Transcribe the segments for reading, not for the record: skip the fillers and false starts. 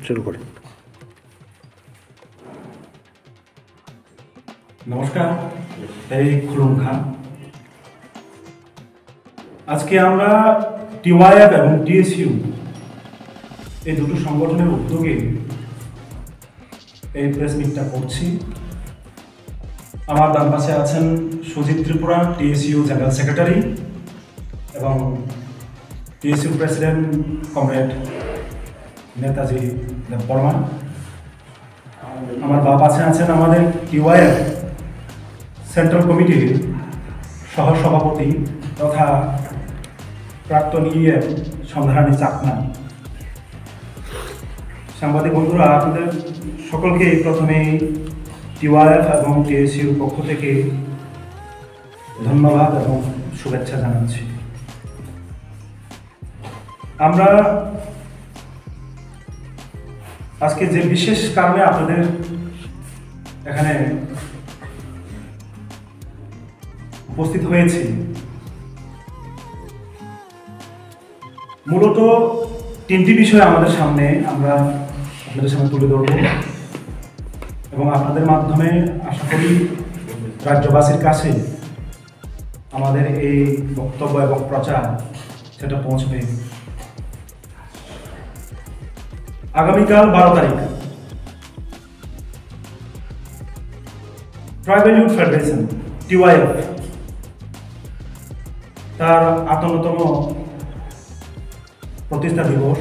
শুরু করি। নমস্কার, এই খুলুম খান। আজকে আমরা টিওয়াইএফ এবং টিএসইউ এই দুটো সংগঠনের উদ্যোগে এই প্রেস মিটটা করছি। আমার ডান পাশে আছেন Sujit Tripura, TSU general secretary, এবং TSU president comrade Netaji Debbarma. আমার বাম পাশে আছেন আমাদের টিওয়াইএফ সেন্ট্রাল কমিটির সহসভাপতি তথা প্রাক্তন ইএম সন্ধ্যারানী চাকমা। সাংবাদিক বন্ধুরা, আপনাদের সকলকে প্রথমে টিওয়াইএফ এবং টিএসইউর পক্ষ থেকে ধন্যবাদ এবং শুভেচ্ছা জানাচ্ছি। আমরা আজকে যে বিশেষ কারণে আপনাদের এখানে উপস্থিত হয়েছি, মূলত তিনটি বিষয় আমাদের সামনে আমরা আপনাদের সামনে তুলে ধরব এবং আপনাদের মাধ্যমে আশা করি রাজ্যবাসীর কাছে আমাদের এই বক্তব্য এবং প্রচার সেটা পৌঁছবে। আগামীকাল 12 তারিখ ট্রাইবাল ইউথ ফেডারেশন টিওয়াইএফ তার 58তম প্রতিষ্ঠা দিবস।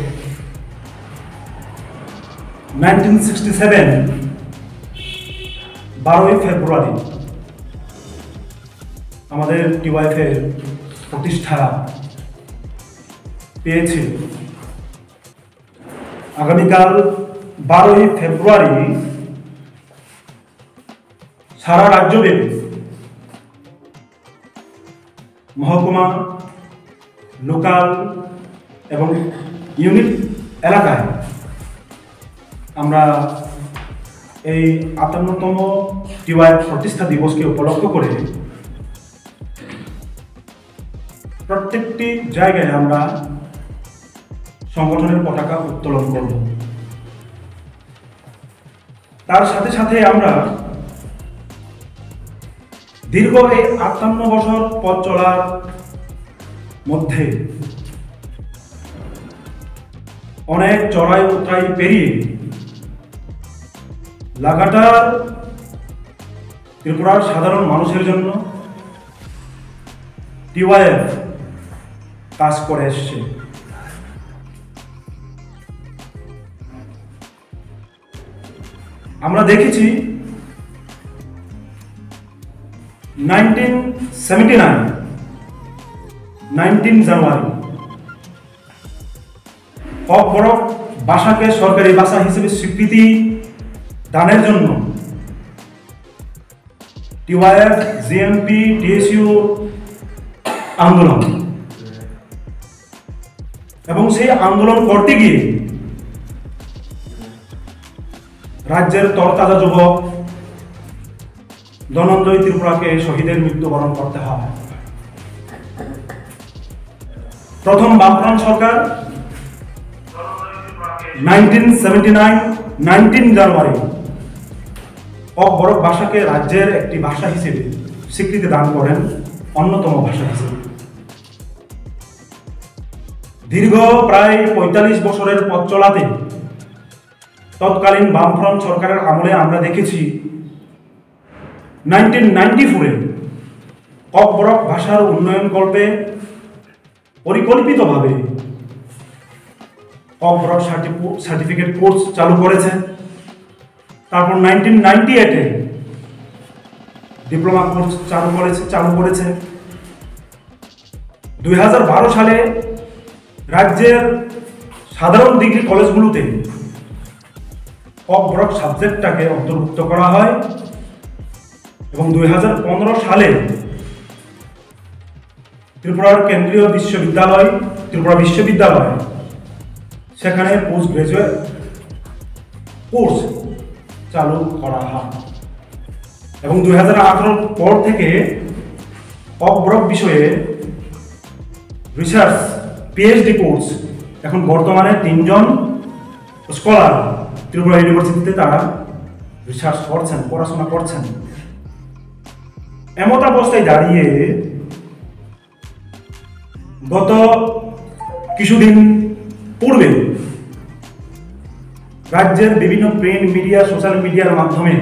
1967 12ই ফেব্রুয়ারি আমাদের টিওয়াইএফের প্রতিষ্ঠা পেয়েছিল। আগামীকাল 12ই ফেব্রুয়ারি সারা রাজ্যব্যাপী মহকুমা, লোকাল এবং ইউনিট এলাকায় আমরা এই 58তম টিওয়াইএফ প্রতিষ্ঠা দিবসকে উপলক্ষ করে প্রত্যেকটি জায়গায় আমরা সংগঠনের পতাকা উত্তোলন করব। তার সাথে সাথে আমরা দীর্ঘ এই 58 বছর পথ চলার মধ্যে অনেক চড়াই উতরাই পেরিয়ে লাগাতার ত্রিপুরার সাধারণ মানুষের জন্য টিওয়াইএফ কাজ করে এসছে। আমরা দেখেছি 1979 জানুয়ারি বড় ভাষাকে সরকারি ভাষা হিসেবে স্বীকৃতি দানের জন্য টিওয়াইএফ, জিএমপি, টিএসইউ আন্দোলন, এবং সেই আন্দোলন করতে গিয়ে রাজ্যের তরতাজা যুবক ধনঞ্জয় ত্রিপুরাকে শহীদের মৃত্যুবরণ করতে হয়। প্রথম বামফ্রন্ট সরকার 1979 জানুয়ারি বড় ভাষাকে রাজ্যের একটি ভাষা হিসেবে স্বীকৃতি দান করেন, অন্যতম ভাষা হিসেবে। দীর্ঘ প্রায় 45 বছরের পথ চলাতে তৎকালীন বামফ্রন্ট সরকারের আমলে আমরা দেখেছি 1994-এ বড় ভাষার উন্নয়ন কল্পে পরিকল্পিতভাবে বড় সার্টিফিকেট কোর্স চালু করেছে। তারপর 1998-এ ডিপ্লোমা কোর্স চালু করেছে। 2012 সালে রাজ্যের সাধারণ ডিগ্রি কলেজগুলোতে বড় সাবজেক্টটাকে অন্তর্ভুক্ত করা হয় এবং 2015 সালে ত্রিপুরার কেন্দ্রীয় বিশ্ববিদ্যালয়, ত্রিপুরা বিশ্ববিদ্যালয়, সেখানে পোস্ট গ্রাজুয়েট কোর্স চালু করা হয় এবং 2018 পর থেকে অব্রক বিষয়ে রিসার্চ পিএইচডি কোর্স এখন বর্তমানে 3 জন স্কলার ত্রিপুরা ইউনিভার্সিটিতে তারা রিসার্চ করছেন, পড়াশোনা করছেন। এমত অবস্থায় দাঁড়িয়ে গত কিছুদিন পূর্বে রাজ্যের বিভিন্ন প্রিন্ট মিডিয়া, সোশ্যাল মিডিয়ার মাধ্যমে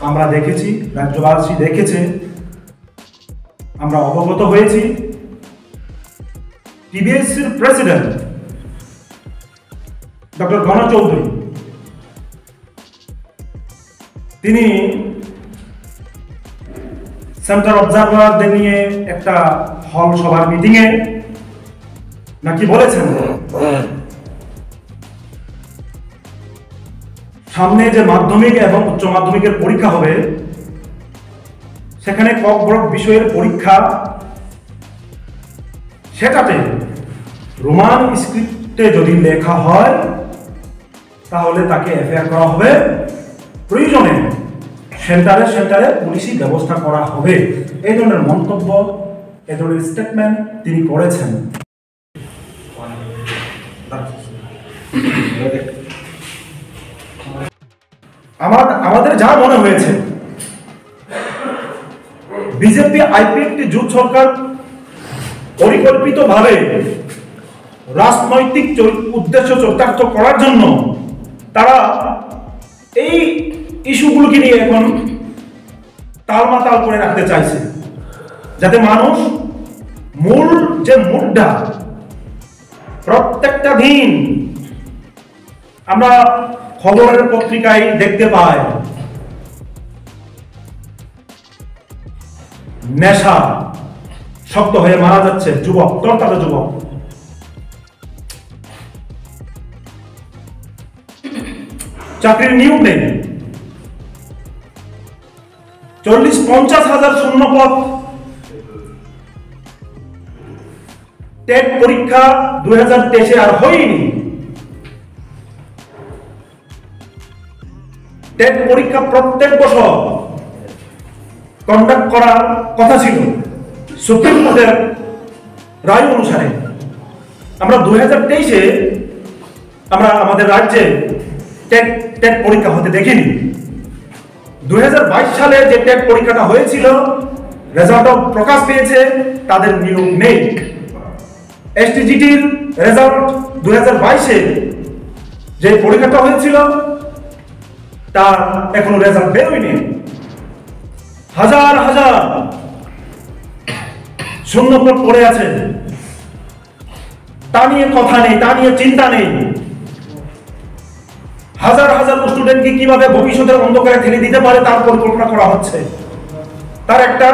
আমরা দেখেছি, রাজ্যবাসী দেখেছে, আমরা অবগত হয়েছি, টিবিএসসির প্রেসিডেন্ট ডক্টর গণ চৌধুরী তিনি সেন্ট্রাল অবজারভারদের নিয়ে একটা হল সভার মিটিংয়ে নাকি বলেছেন সামনে যে মাধ্যমিক এবং উচ্চ মাধ্যমিকের পরীক্ষা হবে সেখানে ক ব্লক বিষয়ের পরীক্ষা সেটাতে রোমান স্ক্রিপ্টে যদি লেখা হয় তাহলে তাকে এফআইআর করা হবে, প্রয়োজনে সেন্টারে সেন্টারে পুলিশি ব্যবস্থা করা হবে। এই ধরনের মন্তব্য, এই ধরনের স্টেটমেন্ট তিনি করেছেন। আমাদের যা মনে হয়েছে বিজেপি আইপিএফটি জোট সরকার পরিকল্পিতভাবে রাজনৈতিক উদ্দেশ্য চরিতার্থ করার জন্য তারা এই ইস্যুগুলোকে নিয়ে এখন তালমাতাল করে রাখতে চাইছে, যাতে মানুষ মূল যে মুদ্রা প্রত্যেকটা দিন আমরা খবরের পত্রিকায় দেখতে পাই, নেশা শক্ত হয়ে মারা যাচ্ছে যুবক, তরতাজা যুবক। চাকরির নিয়োগ নেই, 40-50 হাজার শূন্যপদ। টেট পরীক্ষা 2023 আর হয়নি। টেট পরীক্ষা প্রত্যেক বছর কন্ডাক্ট করার কথা ছিল সুপ্রিম কোর্টের রায় অনুসারে। আমরা 2023-এ আমরা আমাদের রাজ্যে টেট পরীক্ষা হতে দেখিনি। 2022 সালে যে টেট পরীক্ষাটা হয়েছিল, রেজাল্ট প্রকাশ পেয়েছে, তাদের নিয়োগ নেই। এসটিজিটির রেজাল্ট 2022-এ যে পরীক্ষাটা হয়েছিল তার এখনো রেজাল্ট বেরোয়নি। হাজার হাজার শূন্যপদ পড়ে আছে, তা নিয়ে কথা নেই, তা নিয়ে চিন্তা নেই। হাজার হাজার স্টুডেন্টকে কিভাবে ভবিষ্যতের অন্ধকারে ঠেলে দিতে পারে তার পরিকল্পনা করা হচ্ছে, তার একটা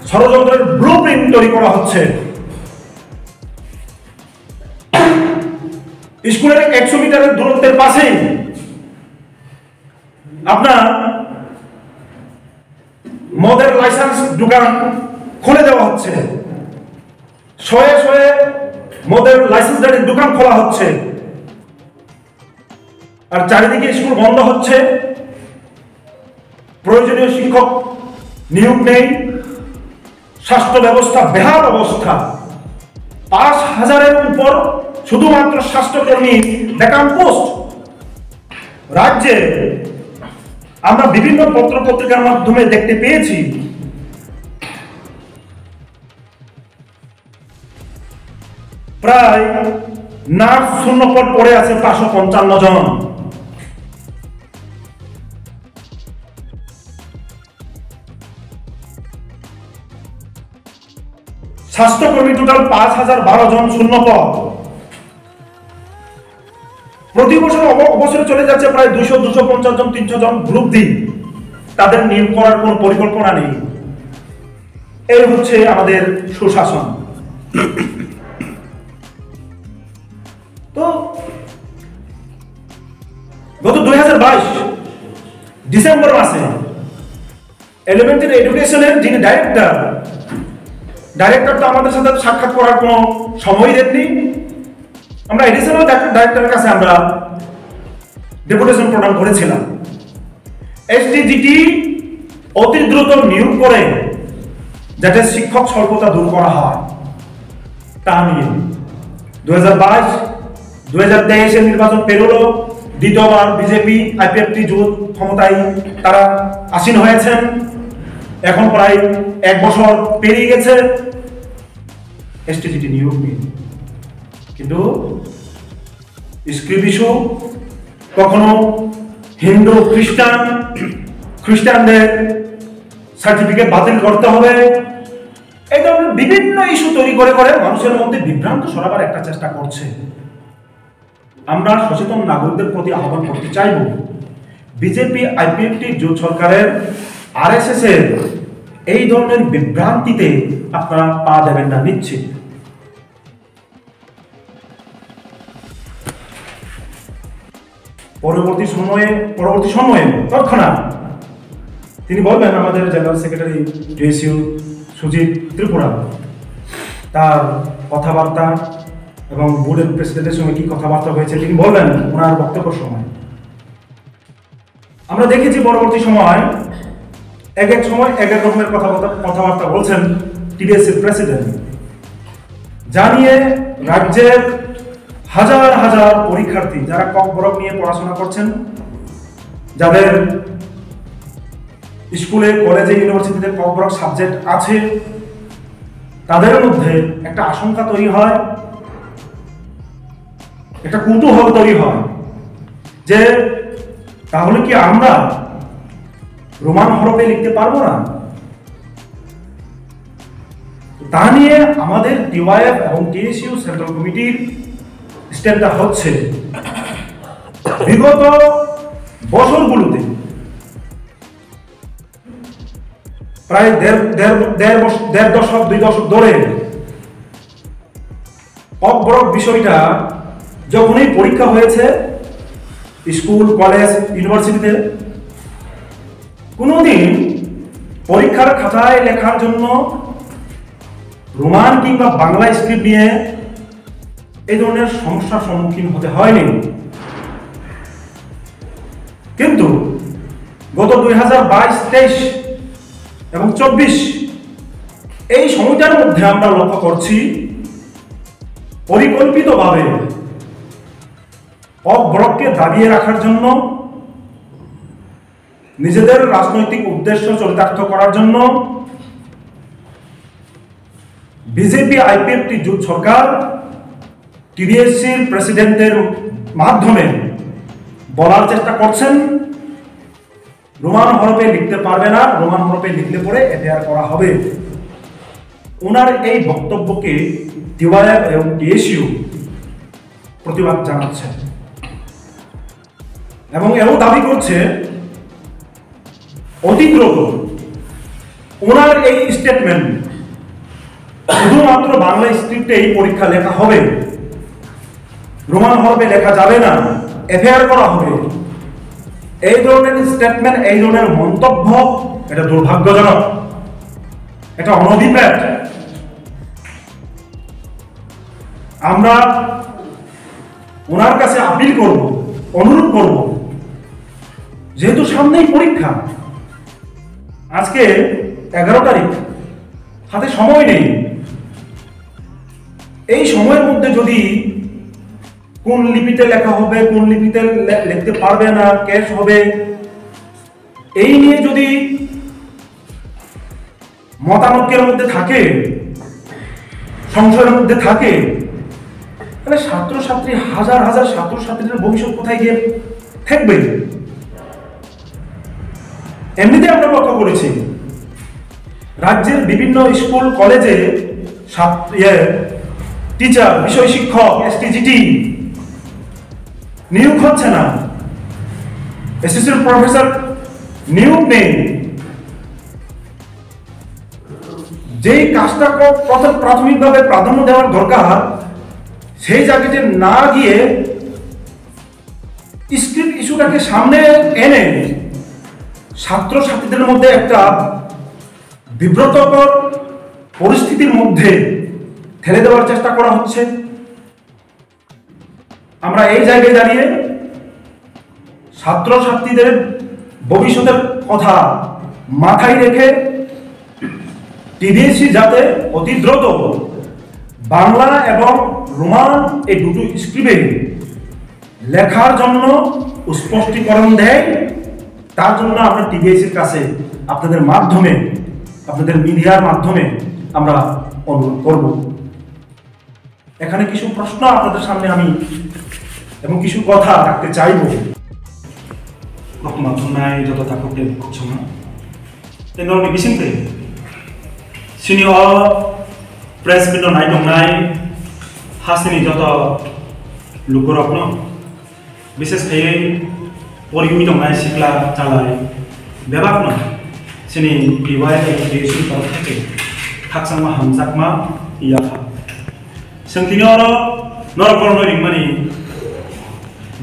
ষড়যন্ত্রের ব্লুপ্রিন্ট তৈরি করা হচ্ছে। স্কুলের 100 মিটারের দূরত্বের পাশেই আপনার মদের লাইসেন্স দোকান খুলে দেওয়া হচ্ছে, শয়ে শয়ে মদের লাইসেন্সধারীর দোকান খোলা হচ্ছে, আর চারিদিকে স্কুল বন্ধ হচ্ছে। প্রয়োজনীয় শিক্ষক নিয়োগ নেই, স্বাস্থ্য ব্যবস্থা বেহাল অবস্থা। 5000-এর উপর শুধুমাত্র স্বাস্থ্যকর্মী ভ্যাকান্ট পোস্ট রাজ্যে। আমরা বিভিন্ন পত্র পত্রিকার মাধ্যমে দেখতে পেয়েছি প্রায় নার্স শূন্যপদ পড়ে আছে 555 জন। স্বাস্থ্যকর্মী টোটাল 5012 জন শূন্যপদ। প্রতি বছর অবসরে চলে যাচ্ছে প্রায় 200-250 জন, 300 জন গ্রুপ ডি। তাদের নিয়োগ করার কোন পরিকল্পনা নেই। এই হচ্ছে আমাদের সুশাসন। তো গত 2022 ডিসেম্বর মাসে এলিমেন্টারি এডুকেশনের যিনি ডাইরেক্টর তো আমাদের সাথে সাক্ষাৎ করার কোনো সময় দেননি। আমরা এডিশনাল ডাইরেক্টরের কাছে আমরা ডেপুটেশন প্রদান করেছিলাম। এসটিজিটি অতি দ্রুত নিয়োগ করে যাতে শিক্ষক স্বল্পতা দূর করা হয় তা নিয়ে 2022 2023-এর নির্বাচন পেরোলো, দ্বিতীয়বার বিজেপি আইপিএফটি জোট ক্ষমতায় তারা আসীন হয়েছেন। এখন প্রায় 1 বছর পেরিয়ে গেছে এসটিজিটি নিয়োগ নিয়ে, কিন্তু স্ক্রিপ ইস্যু, কখনো হিন্দু খ্রিস্টানদের সার্টিফিকেট বাতিল করতে হবে, এই ধরনের বিভিন্ন ইস্যু তৈরি করে করে মানুষের মধ্যে বিভ্রান্ত সরাবার একটা চেষ্টা করছে। আমরা সচেতন নাগরিকদের প্রতি আহ্বান করতে চাইব, বিজেপি আইপিএফটি জোট সরকারের আরএসএস এর এই ধরনের বিভ্রান্তিতে আপনারা পা দেবেন না নিশ্চিত। পরবর্তী সময়ে তৎক্ষণাৎ তিনি বলবেন, আমাদের জেনারেল সেক্রেটারি জেএসইউ সুজিত ত্রিপুরা তার কথাবার্তা এবং বোর্ডের প্রেসিডেন্টের সঙ্গে কি কথাবার্তা হয়েছে তিনি বলবেন ওনার বক্তব্যের সময়। আমরা দেখেছি পরবর্তী সময় এক এক সময় এক এক রকমের কথাবার্তা বলছেন টিবিএসসির প্রেসিডেন্ট, জানিয়ে রাজ্যের হাজার হাজার পরীক্ষার্থী যারা ককবরক নিয়ে পড়াশোনা করছেন, যাদের স্কুলে কলেজে ইউনিভার্সিটিতে ককবরক সাবজেক্ট আছে, তাদের মধ্যে একটা আশঙ্কা তৈরি হয়, একটা কৌতূহল তৈরি হয় যে তাহলে কি আমরা রোমান হরফে লিখতে পারবো না। তা নিয়ে আমাদের টিওয়াইএফ এবং টিএসইউ সেন্ট্রাল কমিটির স্ট্যান্ডটা হচ্ছে বিগত বছরগুলোতে প্রায় দেড় দশক 2 দশক ধরে ককবরক বিষয়টা যখনই পরীক্ষা হয়েছে স্কুল কলেজ ইউনিভার্সিটিতে, কোনোদিন পরীক্ষার খাতায় লেখার জন্য রোমান কিংবা বাংলা স্ক্রিপ্ট নিয়ে এই ধরনের সমস্যার সম্মুখীন হতে হয়নি। কিন্তু গত 2022, 23 এবং 24 এই সময়টার মধ্যে আমরা লক্ষ্য করছি পরিকল্পিতভাবে ককবরককে দাবিয়ে রাখার জন্য, নিজেদের রাজনৈতিক উদ্দেশ্য চরিতার্থ করার জন্য বিজেপি আইপিএফটি জোট সরকার টিবিএসসির প্রেসিডেন্টের মাধ্যমে বলার চেষ্টা করছেন রোমান হরফে লিখতে পারবে না, রোমান হরফে লিখলে পরে এফআইআর করা হবে। ওনার এই বক্তব্যকে টিওয়াইএফ এবং টিএসইউ প্রতিবাদ জানাচ্ছে এবং এও দাবি করছে অধিগ্রত ওনার এই স্টেটমেন্ট শুধুমাত্র বাংলা স্ক্রিপ্টে এই পরীক্ষা লেখা হবে, রোমান হরফে লেখা যাবে না, এফআইআর করা হবে। এই ধরনের স্টেটমেন্ট, এই ধরনের মন্তব্য এটা দুর্ভাগ্যজনক, এটা অনভিপ্রেত। আমরা ওনার কাছে আপিল করব, অনুরোধ করব, যেহেতু সামনেই পরীক্ষা, আজকে 11 তারিখ, হাতে সময় নেই, এই সময়ের মধ্যে যদি কোন লিপিতে লেখা হবে, কোন লিপিতে লিখতে পারবে না, ক্যাশ হবে, এই নিয়ে যদি মতানৈক্যের মধ্যে থাকে, সংশয়ের মধ্যে থাকে, তাহলে ছাত্রছাত্রী, হাজার হাজার ছাত্রছাত্রীদের ভবিষ্যৎ কোথায় গিয়ে থাকবে। এমনিতে আমরা লক্ষ্য করেছি রাজ্যের বিভিন্ন স্কুল কলেজে টিচার, বিষয় শিক্ষক, এসটিজিটি নিয়োগ হচ্ছে না, অ্যাসিস্ট্যান্ট প্রফেসর নিয়োগ নেই। যেই কাজটা প্রাথমিকভাবে প্রাধান্য দেওয়ার দরকার, সেই জায়গাতে না গিয়ে স্ক্রিপ্ট ইস্যুটাকে সামনে এনে ছাত্রছাত্রীদের মধ্যে একটা বিব্রতকর পরিস্থিতির মধ্যে ঠেলে দেওয়ার চেষ্টা করা হচ্ছে। আমরা এই জায়গায় দাঁড়িয়ে ছাত্রছাত্রীদের ভবিষ্যতের কথা মাথায় রেখে টিবিএসসি যাতে অতি দ্রুত বাংলা এবং রোমান এই দুটো স্ক্রিপ্টে লেখার জন্য স্পষ্টীকরণ দেয়, তার জন্য আমরা টিবিএসির কাছে আপনাদের মাধ্যমে, আপনাদের মিডিয়ার মাধ্যমে আমরা অনুরোধ করব। এখানে কিছু প্রশ্ন আপনাদের সামনে আমি এবং কিছু কথা রাখতে চাইব। বর্তমান সময় যত থাকুক করছো না তেননি বিসিংতে সিনি অ প্রেস বিন্ড নাই দंनाय हासिनि যত लुगरकन विशेष खायै परियुमि दंनाय सिख्ला चालाय बेबाकन सिनि पिवाय एजुकेशन तरफ থেকে थाकसामा हामजाकमा इयाखा सोंथिनि अर नरकर्न रिंमानि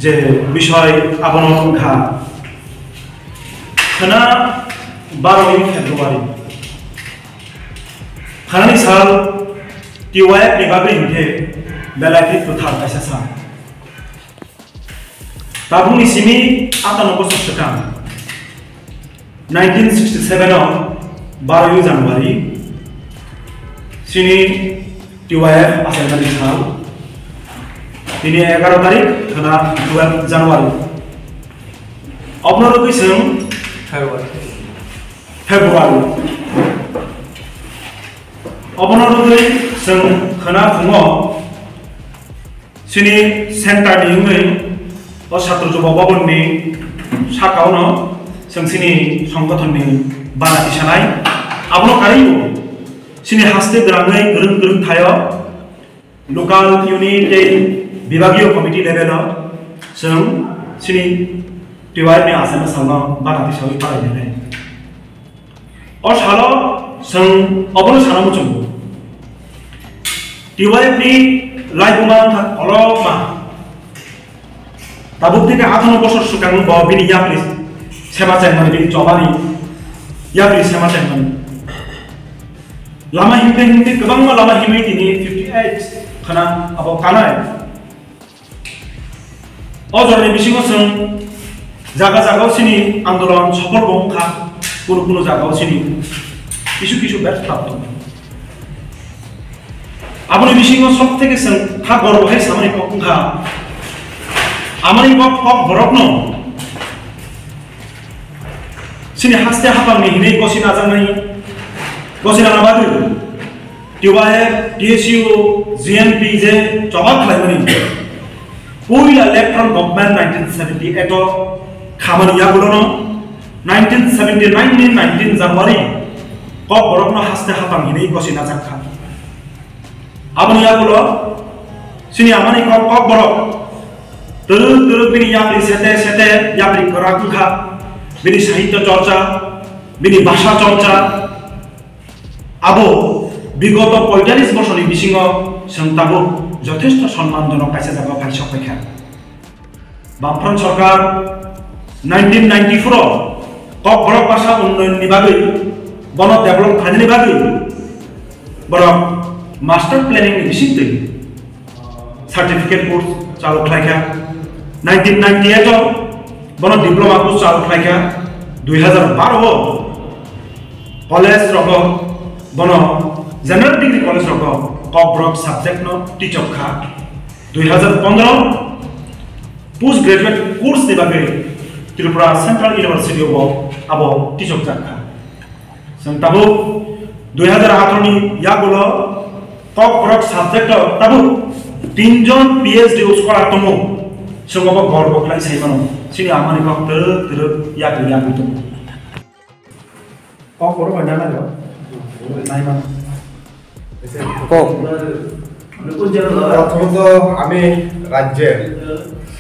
जे विषय आबन अंखा खना 12 फेब्रुवारी खानानि साल टिवाय निबागै हिंथे बेलायथि फोथार ऐसा सा ताबुनि सिमी आतानो बोसोर सिगां 1967 आव 12 जानुवारि सिनि टिवाय आसामनि साल दिनै 11 तारिख खाना 12 जानुवारि अबनरो बैसों फेब्रुवारि अबनरदै जों खाना फुङाव सिनि सेन्टार निङै अ छात्र युवा भवननि साखावनो जों सिनि संगठननि बानाति सानाय आबनो कारिबो सिनि हास्ते ग्राङै गोरों गोरों थायो लोकाल इउनिट विभागीय कमिटि लेभेलाव जों सिनि टिवायनि आसाम सालनो बानाति सावै पारायनाय अ सालो जों अबनो सानामो जों टिवायनि लाइफमा अलमा ताबुक থেকে 18 বছর সুকাং বিনি ইয়াপ্লি সেবা চাইমানি বিনি জবানি ইয়াপ্লি সেবা চাইমানি लामा हिमते हिमते गोबां लामा हिमै दिनै 58 खाना आबो कानाय अजरनि बिसिङाव जों जागा जागाव सिनि आन्दोलन सफल बंखा कुनु कुनु जागाव सिनि किछु किछु बेट प्राप्त आबनि बिसिङाव सब থেকে जों हा गरबहाय सामनि कखा आमानि कक बरकनो सिनि हास्ते हापांनि हिनै गसिना जानाय गसिना नाबादु टिवाय टीएसयू जीएनपी जे जवाब खालामनि पहिला इलेक्ट्रन गभर्नमेंट 1978 खामानि यागुलनो 1979 नि 19 जानुवारि कक बरकनो हास्ते हापां हिनै गसिना जाखा आबनि यागुलो सिनि आमानि कक बरक तरक तरक बिनि याप्रि सेते सेते याप्रि कराकुखा बिनि साहित्य चर्चा बिनि भाषा चर्चा आबो विगत 45 बछरनि बिसिङाव जों ताबो यथेष्ट सम्मानजनक कायसे जागा फायसखैखा बामफ्रन सरकार 1994 कक बरक भाषा उन्नयननि बागै बन डेभलप खालामनायनि बागै बरक मास्टर प्लानिंग नि बिसिङै सर्टिफिकेट कोर्स चालु खालायखा 1998 बन डिप्लोमा कोर्स चालु खालायखा 2012 कॉलेज रग बन जनरल डिग्री कॉलेज रग कक बरक सब्जेक्ट नो टीचर खा 2015 पोस्ट ग्रेजुएट कोर्स नि बागै त्रिपुरा सेंट्रल यूनिवर्सिटी अफ आबो टीचर जाखा जों ताबो 2018 नि यागुलो कक बरक सब्जेक्ट ताबो 3 जन पीएचडी स्कॉलर तमो जोंबो गर्व खालाय सायमानो सिनि आमानि कक तरक यागु यागु तमो कक बरक बायना नायो नायमा প্রথমত আমি রাজ্যের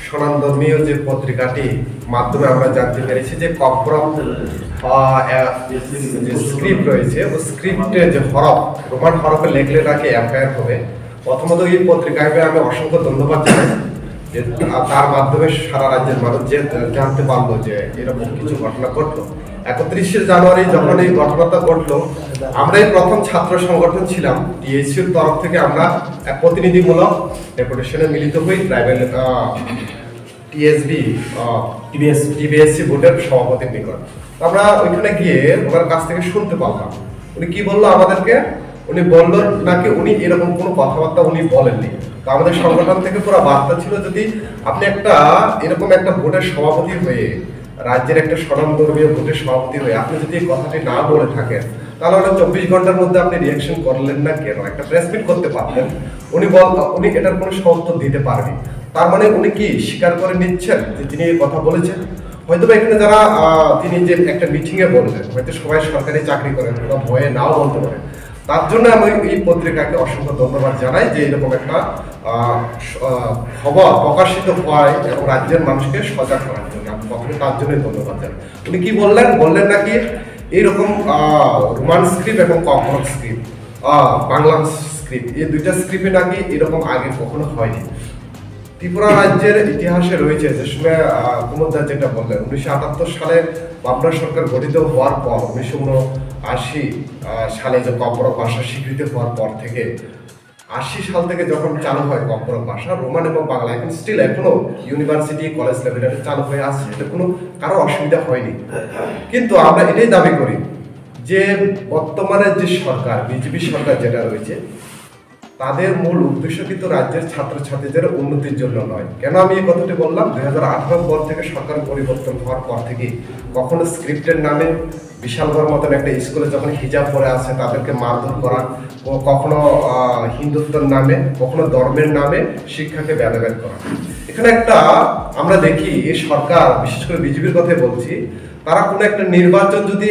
স্বনামধর্মীয় যে পত্রিকাটি মাধ্যমে আমরা জানতে পেরেছি যে ককবরক যে স্ক্রিপ্ট রয়েছে ও স্ক্রিপ্টের যে হরফ রোমান হরফে লেখলে নাকি এমপায়ার হবে। প্রথমত এই পত্রিকাকে আমি অসংখ্য ধন্যবাদ জানাই যে তার মাধ্যমে সারা রাজ্যের মানুষ যে জানতে পারলো যে এরকম কিছু ঘটনা ঘটলো। 31 জানুয়ারি যখন এই ঘটনাটা ঘটলো আমরাই প্রথম ছাত্র সংগঠন ছিলাম টিএসইউর তরফ থেকে আমরা এক প্রতিনিধিমূলক ডেপুটেশনে মিলিত হই ট্রাইবাল টিবিএসসি বোর্ডের সভাপতির নিকট। আমরা ওইখানে গিয়ে ওনার কাছ থেকে শুনতে পারলাম উনি কি বললো আমাদেরকে। উনি বললেন নাকি উনি এরকম কোনো কথাবার্তা উনি বলেননি। তো আমাদের সংগঠন থেকে পুরো বার্তা ছিল, যদি আপনি একটা এরকম একটা ভোটের সভাপতি হয়ে, রাজ্যের একটা স্বনামধর্মীয় ভোটের সভাপতি হয়ে আপনি যদি এই কথাটি না বলে থাকেন, তাহলে ওটা 24 ঘন্টার মধ্যে আপনি রিয়াকশন করলেন না কেন? একটা প্রেস মিট করতে পারতেন। উনি এটার কোনো সত্য দিতে পারেনি। তার মানে উনি কি স্বীকার করে নিচ্ছেন যে তিনি এই কথা বলেছেন? হয়তো এখানে যারা তিনি যে একটা মিটিং এ বললেন, হয়তো সবাই সরকারি চাকরি করেন বা ভয়ে নাও বলতে পারেন। তার জন্য আমি এই পত্রিকাকে অসংখ্য ধন্যবাদ জানাই যে এরকম একটা খবর প্রকাশিত হয় এবং রাজ্যের মানুষকে সজাগ করার জন্য। আমি প্রথমে তার জন্যই ধন্যবাদ জানাই। উনি কি বললেন নাকি এইরকম রোমান স্ক্রিপ্ট এবং ককবরক স্ক্রিপ্ট, বাংলা স্ক্রিপ্ট, এই দুইটা স্ক্রিপ্টে নাকি এরকম আগে কখনো হয়নি। ত্রিপুরা রাজ্যের ইতিহাসে রয়েছে যে সময় কুমুদা যেটা বললেন, 1978 সালে বামরা সরকার গঠিত হওয়ার পর 1979 সালে যে ককবরক ভাষা স্বীকৃতি হওয়ার পর থেকে 80 সাল থেকে যখন চালু হয় ককবরক ভাষা, রোমান এবং বাংলা এখন স্টিল এখনো ইউনিভার্সিটি কলেজ লেভেলে চালু হয়ে আসছে, এটা কোনো কারো অসুবিধা হয়নি। কিন্তু আমরা এটাই দাবি করি যে বর্তমানে যে সরকার, বিজেপি সরকার যেটা রয়েছে, তাদের মূল উদ্দেশ্য কিন্তু রাজ্যের ছাত্রছাত্রীদের উন্নতির জন্য নয়। কেন আমি এই কথাটি বললাম? 2018 পর থেকে সরকার পরিবর্তন হওয়ার পর থেকে কখনো স্ক্রিপ্টের নামে বিশাল বড় মতন একটা স্কুলে যখন হিজাব পরে আছে তাদেরকে মারধর করা, কখনো হিন্দুত্বের নামে, কখনো ধর্মের নামে শিক্ষাকে ভেদাভেদ করা। এখানে একটা আমরা দেখি এই সরকার, বিশেষ করে বিজেপির কথাই বলছি, তারা কোনো একটা নির্বাচন যদি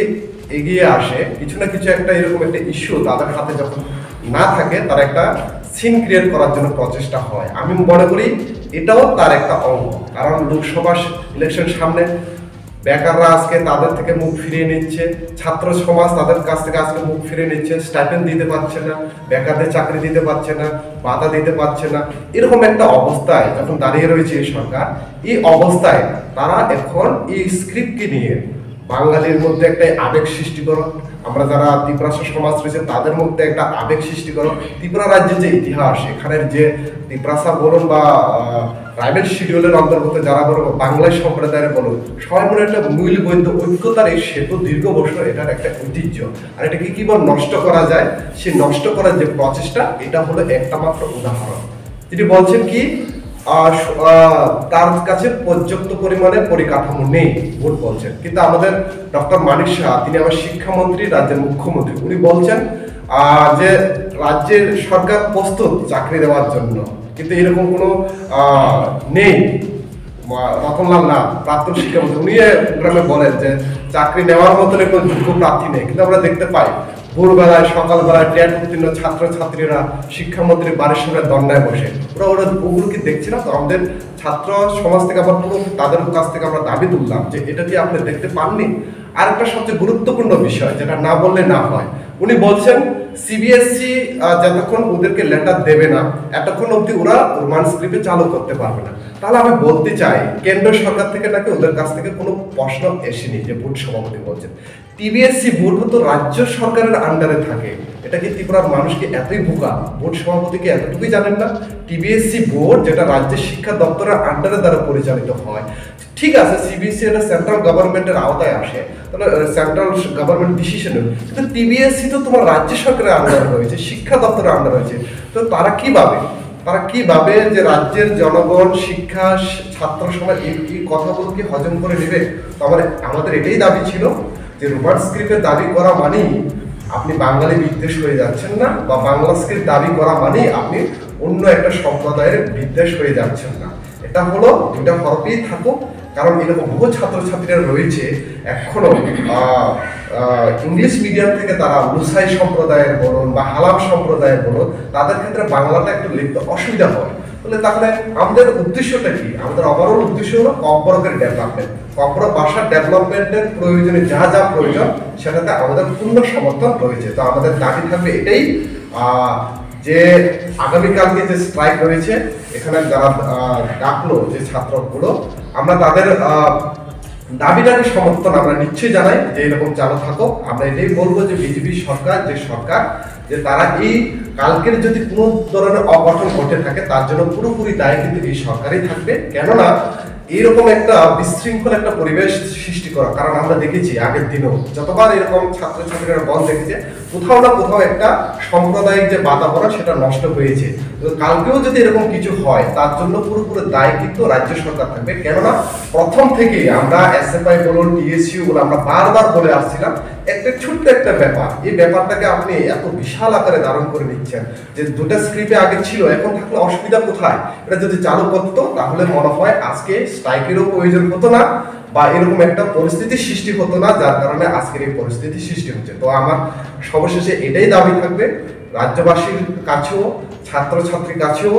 এগিয়ে আসে, কিছু না কিছু একটা এরকম একটা ইস্যু তাদের হাতে যখন না থাকে, তার একটা সিন ক্রিয়েট করার জন্য প্রচেষ্টা হয়। আমি মনে করি এটাও তার একটা অঙ্গ। কারণ লোকসভা ইলেকশন সামনে, বেকাররা আজকে তাদের থেকে মুখ ফিরিয়ে নিচ্ছে, ছাত্র সমাজ তাদের কাছ থেকে আজকে মুখ ফিরিয়ে নিচ্ছে, স্টাইপেন্ড দিতে পারছে না, বেকারদের চাকরি দিতে পারছে না, বাধা দিতে পারছে না। এরকম একটা অবস্থায় যখন দাঁড়িয়ে রয়েছে এই সরকার, এই অবস্থায় তারা এখন এই স্ক্রিপ্টকে নিয়ে বাঙালির মধ্যে একটা আবেগ সৃষ্টি করো, আমরা যারা ত্রিপুরা সমাজ রয়েছে তাদের মধ্যে একটা আবেগ সৃষ্টি করো। ত্রিপুরা রাজ্যের যে ইতিহাস, এখানের যে ত্রিপুরাসা বলুন বা প্রাইভেট শিডিউলের অন্তর্গত যারা বলুন, বাংলায় সম্প্রদায়ের বলুন, সবাই মনে একটা মূল্যবৈধ ঐক্যতার এই সেতু দীর্ঘ বছর এটার একটা ঐতিহ্য। আর এটাকে কিভাবে নষ্ট করা যায়, সেই নষ্ট করার যে প্রচেষ্টা, এটা হলো একটা মাত্র উদাহরণ। তিনি বলছেন কি তার কাছে পর্যাপ্ত পরিমাণে পরিকাঠামো নেই, ভোট বলছেন। কিন্তু আমাদের ডক্টর মানিক শাহ, তিনি আমার শিক্ষামন্ত্রী, রাজ্যের মুখ্যমন্ত্রী, উনি বলছেন যে রাজ্যের সরকার প্রস্তুত চাকরি দেওয়ার জন্য, কিন্তু এরকম কোনো নেই। রতনলাল না, প্রাক্তন শিক্ষামন্ত্রী, উনি প্রোগ্রামে বলেন যে চাকরি নেওয়ার মতন কোনো যোগ্য প্রার্থী নেই। কিন্তু আমরা দেখতে পাই ভোরবেলায়, সকালবেলায় ট্যাট উত্তীর্ণ ছাত্রছাত্রীরা শিক্ষামন্ত্রীর বাড়ির সামনে দণ্ডায় বসে, ওগুলো কি দেখছি না? তো আমাদের ছাত্র সমাজ থেকে আবার পুরো তাদের কাছ থেকে আমরা দাবি তুললাম যে এটা কি আপনি দেখতে পাননি? আর একটা সবচেয়ে গুরুত্বপূর্ণ বিষয় যেটা না বললে না হয়, উনি বলছেন সিবিএসসি যতক্ষণ ওদেরকে লেটার দেবে না, এতক্ষণ অবধি ওরা রোমান স্ক্রিপ্টে চালু করতে পারবে না। তাহলে আমি বলতে চাই, কেন্দ্র সরকার থেকে নাকি ওদের কাছ থেকে কোনো প্রশ্ন এসেনি যে ভোট সভাপতি বলছেন। টিবিএসসি ভোট তো রাজ্য সরকারের আন্ডারে থাকে, এটা কি ত্রিপুরার মানুষকে এতই বোকা? ভোট সভাপতিকে এতটুকুই জানেন না? টিবিএসসি বোর্ড যেটা রাজ্যের শিক্ষা দপ্তরের আন্ডারে দ্বারা পরিচালিত হয়, ঠিক আছে সিবিএসসি এটা সেন্ট্রাল গভর্নমেন্টের আওতায় আসে, তাহলে সেন্ট্রাল গভর্নমেন্ট ডিসিশন, কিন্তু টিবিএসসি তো তোমার রাজ্য সরকারের আন্ডারে রয়েছে, শিক্ষা দপ্তরের আন্ডারে রয়েছে। তো তারা কিভাবে যে রাজ্যের জনগণ, শিক্ষা, ছাত্র সমাজ এই কথাগুলো কি হজম করে নেবে? তো আমাদের এটাই দাবি ছিল যে রোমান স্ক্রিপ্টের দাবি করা মানেই আপনি বাঙালি বিদ্বেষ হয়ে যাচ্ছেন না, বা বাংলা স্ক্রিপ্ট দাবি করা মানেই আপনি অন্য একটা সম্প্রদায়ের বিদ্বেষ হয়ে যাচ্ছেন না। এটা হলো দুটা হরফেই থাকুক। কারণ এরকম বহু ছাত্রছাত্রীরা রয়েছে এখনো ইংলিশ মিডিয়াম থেকে তারা লুসাই সম্প্রদায়ের বলুন বা হালাম সম্প্রদায়ের বলুন, তাদের ক্ষেত্রে বাংলাটা একটু লিখতে অসুবিধা হয়। তাহলে আমাদের উদ্দেশ্যটা কি? আমাদের ওভারঅল উদ্দেশ্য হলো ককবরকের ডেভেলপমেন্ট, ককবরক ভাষার ডেভেলপমেন্টের প্রয়োজনে যা যা প্রয়োজন সেটাতে আমাদের পূর্ণ সমর্থন রয়েছে। তো আমাদের দাবি থাকবে এটাই যে আগামীকালকে যে স্ট্রাইক রয়েছে, এখানে যারা ডাকলো যে ছাত্রগুলো, আমরা তাদের দাবিটাকে সমর্থন আমরা নিশ্চয়ই জানাই যে এরকম চালু থাকো। আমরা এটাই বলবো যে বিজেপি সরকার যে তারা এই কালকের যদি কোনো ধরনের অঘটন ঘটে থাকে তার জন্য পুরোপুরি দায় কিন্তু এই সরকারই থাকবে। কেননা এরকম একটা বিশৃঙ্খল একটা পরিবেশ সৃষ্টি করা, কারণ আমরা দেখেছি আগের দিনেও যতবার এরকম ছাত্রছাত্রীরা বন্ধ দেখেছে কোথাও না কোথাও একটা সাম্প্রদায়িক যে বাতাবরণ সেটা নষ্ট হয়েছে। তো কালকেও যদি এরকম কিছু হয় তার জন্য পুরোপুরি দায় কিন্তু রাজ্য সরকার থাকবে। কেননা প্রথম থেকেই আমরা এসএফআই বলুন, টিএসইউ বলুন, আমরা বারবার বলে আসছিলাম একটা ছোট্ট একটা ব্যাপার, এই ব্যাপারটাকে আপনি এত বিশাল আকারে ধারণ করে নিচ্ছেন যে দুটো স্ক্রিপ্টে আগে ছিল, এখন থাকলে অসুবিধা কোথায়? এটা যদি চালু করতো তাহলে মনে হয় আজকে স্ট্রাইকেরও প্রয়োজন হতো না বা এরকম একটা পরিস্থিতি সৃষ্টি হতো না, যার কারণে আজকের এই পরিস্থিতি সৃষ্টি হচ্ছে। তো আমার সর্বশেষে এটাই দাবি থাকবে রাজ্যবাসীর কাছেও, ছাত্রছাত্রীর কাছেও,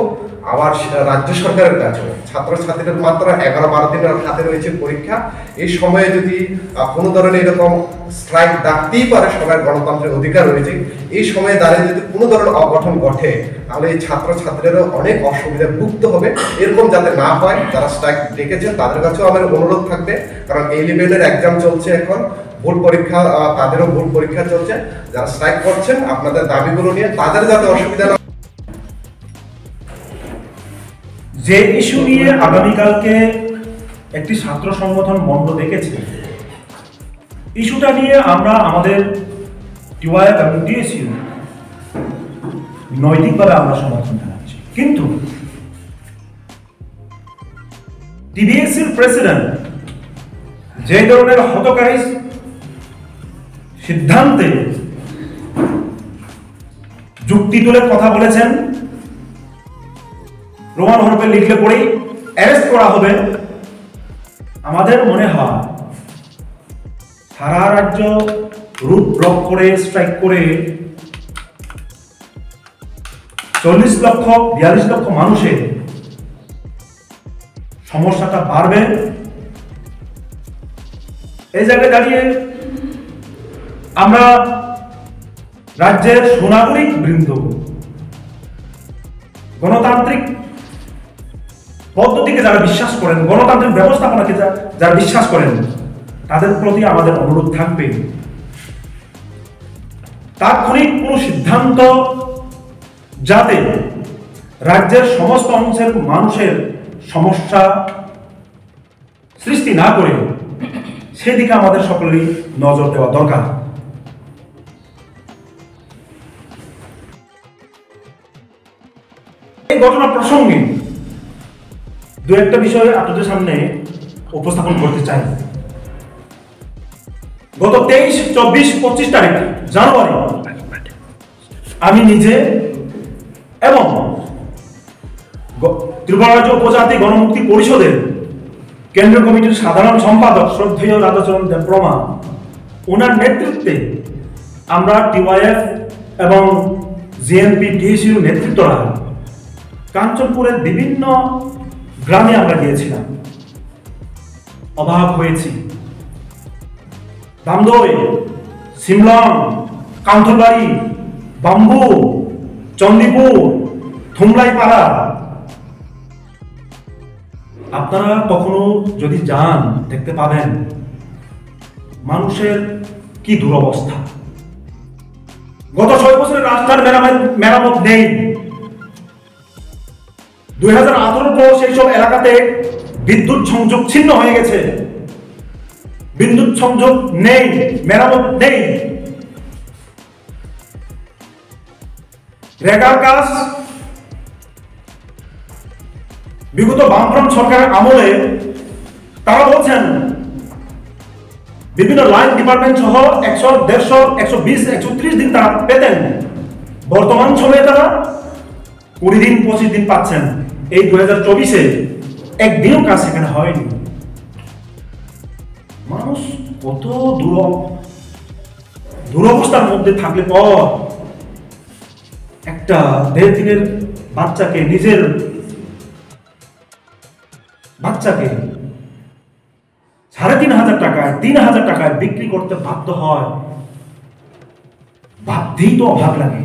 আবার রাজ্য সরকারের কাছেও। ছাত্রছাত্রীদের মাত্র 11-12 দিনের হাতে রয়েছে পরীক্ষা। এই সময়ে যদি কোনো ধরনের এরকম স্ট্রাইক ডাকতেই পারে, সবার গণতন্ত্রের অধিকার রয়েছে, এই সময়ে দাঁড়িয়ে যদি কোনো ধরনের অঘটন ঘটে তাহলে এই ছাত্রছাত্রীরাও অনেক অসুবিধা ভুগতে হবে। এরকম যাতে না হয়, যারা স্ট্রাইক ডেকেছেন তাদের কাছেও আমার অনুরোধ থাকবে, কারণ এই লেভেলের এক্সাম চলছে এখন, বোর্ড পরীক্ষা, তাদেরও বোর্ড পরীক্ষা চলছে। যারা স্ট্রাইক করছেন আপনাদের দাবিগুলো নিয়ে তাদের যাতে অসুবিধা না। যে ইস্যু নিয়ে আগামীকালকে একটি ছাত্র সংগঠন বন্ধ দেখেছে, ইস্যুটা নিয়ে আমরা আমাদের টিওয়াইএফ এবং টিএসইউ নৈতিকভাবে আমরা সমর্থন জানাচ্ছি, কিন্তু টিবিএসসির প্রেসিডেন্ট যে ধরনের হতকারী সিদ্ধান্তে যুক্তি তুলে কথা বলেছেন, রোমান হরফে লিখলে পরেই অ্যারেস্ট করা হবে, আমাদের মনে হয় সারা রাজ্য রুট ব্লক করে স্ট্রাইক করে 40-42 লক্ষ মানুষের সমস্যাটা বাড়বে। এই জায়গায় দাঁড়িয়ে আমরা রাজ্যের সুনাগরিক বৃন্দ গণতান্ত্রিক পদ্ধতিকে যারা বিশ্বাস করেন, গণতান্ত্রিক ব্যবস্থাপনাকে যারা বিশ্বাস করেন, তাদের প্রতি আমাদের অনুরোধ থাকবে তাৎক্ষণিক কোনো সিদ্ধান্ত যাতে রাজ্যের সমস্ত অংশের মানুষের সমস্যা সৃষ্টি না করে সেদিকে আমাদের সকলেরই নজর দেওয়া দরকার। এই ঘটনা প্রসঙ্গে দু একটা বিষয় আপনাদের সামনে উপস্থাপন করতে চাই। গত 23, 24, 25 তারিখ জানুয়ারি আমি নিজে এবং ত্রিপুরা রাজ্য উপজাতি গণমুক্তি পরিষদের কেন্দ্রীয় কমিটির সাধারণ সম্পাদক শ্রদ্ধেয় রাধাচরণ দেবপ্রমা, ওনার নেতৃত্বে আমরা টিওয়াইএফ এবং জিএনপি টিএসইউ নেতৃত্বরা কাঞ্চনপুরের বিভিন্ন গ্রামে আমরা গিয়েছিলাম। অবাক হয়েছি, দামদই, সিমলং, কান্থলবাড়ি, বাম্বু, চন্দিপুর, থুমলাইপাড়া, আপনারা কখনো যদি যান দেখতে পাবেন মানুষের কি দুরবস্থা। গত 6 বছরের রাস্তার মেরামত নেই। 2018 পর সেই সব এলাকাতে বিদ্যুৎ সংযোগ ছিন্ন হয়ে গেছে, বিদ্যুৎ সংযোগ নেই, মেরামত নেই। রেগার কাজ বিগত বামফ্রন্ট সরকারের আমলে তারা বলছেন বিভিন্ন লাইন ডিপার্টমেন্ট সহ 100, 150, 120, 130 দিন তারা পেতেন। বর্তমান সময়ে তারা 20 দিন 25 দিন পাচ্ছেন। এই 2024-এ একদিনও কাজ সেখানে হয়নি। মানুষ কত দুরবস্থার মধ্যে থাকলে পর একটা 1.5 দিনের বাচ্চাকে, নিজের বাচ্চাকে 3,500 টাকায়, 3,000 টাকায় বিক্রি করতে বাধ্য হয়। ভাবতেই তো অভাব লাগে,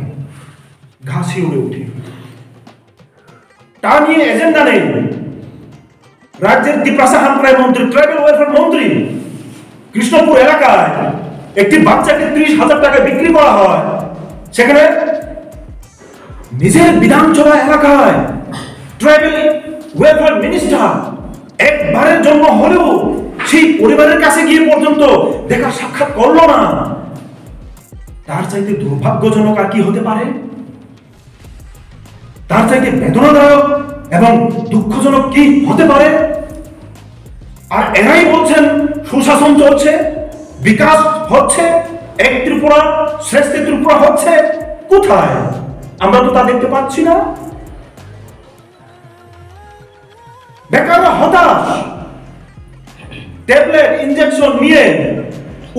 ঘাসে উড়ে উঠে। তা নিয়ে এজেন্ডা নেই। রাজ্যের ত্রিপ্রাসা হামক্রাই মন্ত্রী, ট্রাইবাল ওয়েলফেয়ার মন্ত্রী, কৃষ্ণপুর এলাকায় একটি বাচ্চাকে 30,000 টাকায় বিক্রি করা হয়। সেখানে নিজের বিধানসভা এলাকায় ট্রাইবাল ওয়েলফেয়ার মিনিস্টার একবারের জন্য হলেও সেই পরিবারের কাছে গিয়ে পর্যন্ত দেখা সাক্ষাৎ করলো না। তার চাইতে দুর্ভাগ্যজনক আর কি হতে পারে? তার চাইতে বেদনাদায়ক এবং দুঃখজনক কি হতে পারে? আর এরাই বলছেন সুশাসন চলছে, বিকাশ হচ্ছে, এক ত্রিপুরা শ্রেষ্ঠ ত্রিপুরা হচ্ছে। কোথায়? আমরা তো তা দেখতে পাচ্ছি না। বেকাররা হতাশ, ট্যাবলেট ইনজেকশন নিয়ে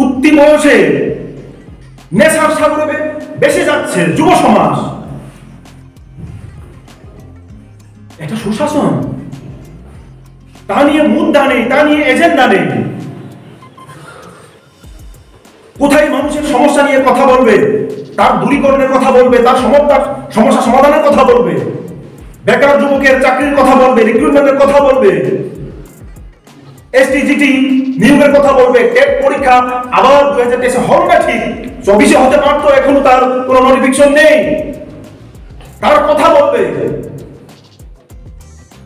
উঠতি বয়সে নেশার সাগরে বেসে যাচ্ছে যুব সমাজ। এটা সুশাসন? তা নিয়ে মুদ্রা নেই, তা নিয়ে এজেন্ডা নেই। কোথায় মানুষের সমস্যা নিয়ে কথা বলবে, তার দূরীকরণের কথা বলবে, তার সমস্যা সমাধানের কথা বলবে, বেকার যুবকের চাকরির কথা বলবে, রিক্রুটমেন্টের কথা বলবে, এসটিজিটি নিয়োগের কথা বলবে, টেট পরীক্ষা আবার 2023 হবে না, ঠিক 24 হতে পারতো, এখনো তার কোনো নোটিফিকেশন নেই। তার কথা বলবে,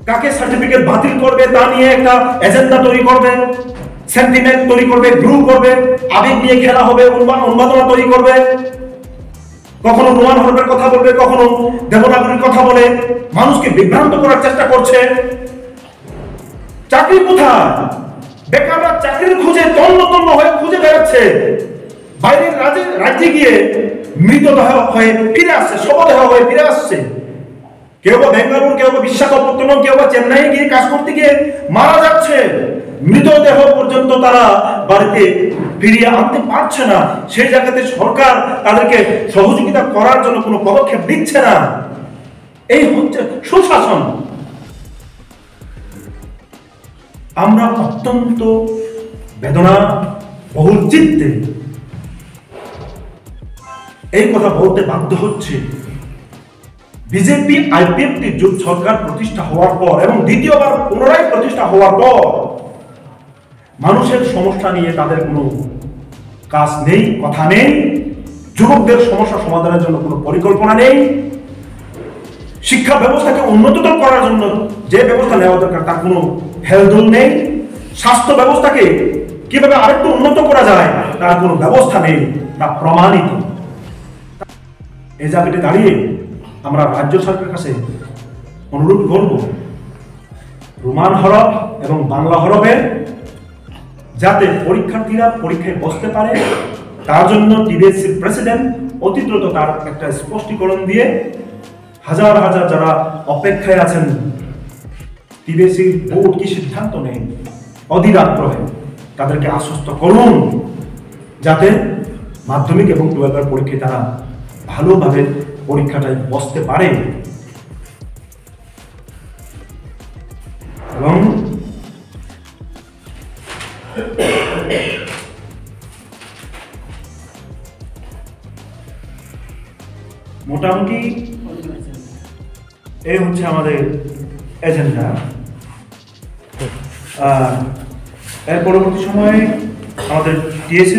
কাকে সার্টিফিকেট বাতিল করবে তা নিয়ে একটা এজেন্ডা তৈরি করবে, সেন্টিমেন্ট তৈরি করবে, গ্রুপ করবে, আবেগ নিয়ে খেলা হবে, উন্মাদনা তৈরি করবে। কখনো রোমান হরফের কথা বলবে, কখনো দেবনাগরীর কথা বলে মানুষকে বিভ্রান্ত করার চেষ্টা করছে। চাকরি কোথায়? বেকাররা চাকরির খুঁজে তন্ন তন্ন হয়ে খুঁজে বেড়াচ্ছে, বাইরের রাজ্যে গিয়ে মৃতদেহ হয়ে ফিরে আসছে, শবদেহ হয়ে ফিরে আসছে। কেউ বা বেঙ্গালুরু, কেউ বা বিশাখাপত্তনম, কেউ বা চেন্নাই গিয়ে কাজ করতে গিয়ে মারা যাচ্ছে। মৃতদেহ পর্যন্ত তারা বাড়িতে ফিরিয়ে আনতে পারছে না। সেই জায়গাতে সরকার তাদেরকে সহযোগিতা করার জন্য কোনো পদক্ষেপ নিচ্ছে না। এই হচ্ছে সুশাসন। আমরা অত্যন্ত বেদনা বহুল চিত্তে এই কথা বলতে বাধ্য হচ্ছে। বিজেপি আইপিএফটি জোট সরকার প্রতিষ্ঠা হওয়ার পর এবং দ্বিতীয়বার পুনরায় প্রতিষ্ঠা হওয়ার পর মানুষের সমস্যা নিয়ে তাদের কোনো কাজ নেই, কথা নেই। যুবকদের সমস্যা সমাধানের জন্য কোনো পরিকল্পনা নেই। শিক্ষা ব্যবস্থাকে উন্নততর করার জন্য যে ব্যবস্থা নেওয়া দরকার তার কোনো হেলদোল নেই। স্বাস্থ্য ব্যবস্থাকে কিভাবে আরেকটু উন্নত করা যায় তার কোনো ব্যবস্থা নেই, তা প্রমাণিত। এই জায়গাতে দাঁড়িয়ে আমরা রাজ্য সরকারের কাছে অনুরোধ করব, রোমান হরফ এবং বাংলা হরফে যাতে পরীক্ষার্থীরা পরীক্ষায় বসতে পারে তার জন্য টিবিএসসির প্রেসিডেন্ট অতি দ্রুত তার একটা স্পষ্টীকরণ দিয়ে হাজার হাজার যারা অপেক্ষায় আছেন টিবিএসসি বোর্ড কি সিদ্ধান্ত নেই অধীর আগ্রহে তাদেরকে আশ্বস্ত করুন যাতে মাধ্যমিক এবং 12 পরীক্ষায় তারা ভালোভাবে পরীক্ষাটায় বসতে পারে। এবং মোটামুটি এই হচ্ছে আমাদের এজেন্ডা। এর পরবর্তী সময়ে আমাদের টিএসসি